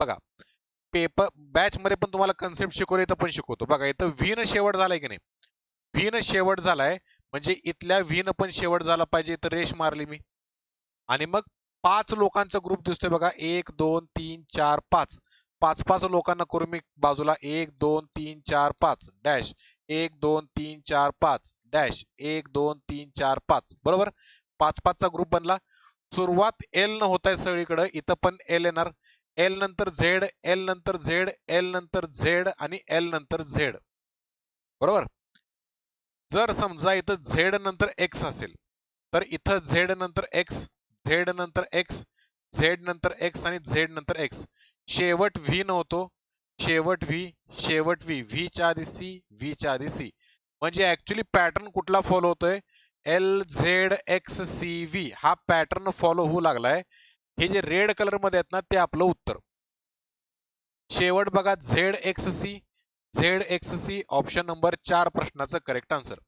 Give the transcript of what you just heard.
बघा paper batch मध्ये पण तुम्हाला कन्सेप्ट शिकवले इथं पण शिकवतो. बघा इथं व्ही न शेवट झालाय की नाही, व्ही न शेवट झालाय म्हणजे इथल्या व्ही न पण शेवट झाला पाहिजे. तर रेष मारली मी आणि मग 5 लोकांचा ग्रुप दिसतोय बघा. 1 2 3 4 5 पाच पाच लोकांना करू मी बाजूला. 1 2 3 4 5 डॅश 1 2 3 4 5 डॅश 1 2 3 4 5 बरोबर. 5 चा ग्रुप बनला. सुरुवात एल न होत आहे सगळीकडे. इथं पण एल येणार. एल नंतर झेड, एल नंतर झेड, एल नंतर झेड आणि एल नंतर झेड बरोबर. जर समजा इथं झेड नंतर एक्स असेल तर इथं झेड नंतर एक्स, झेड नंतर एक्स, झेड नंतर एक्स आणि झेड नंतर एक्स. शेवट व्ही नव्हतो, शेवट व्ही, शेवट व्ही, व्ही च्या आधी सी, व्ही च्या आधी सी. म्हणजे ऍक्च्युली पॅटर्न कुठला फॉलो होतोय? L Z X C V हा पॅटर्न फॉलो होऊ लागलाय. हे जे रेड कलर मध्ये आहेत ना ते आपलं उत्तर. शेवट बघा Z X C, Z X C option number 4 प्रश्नाचं करेक्ट आन्सर.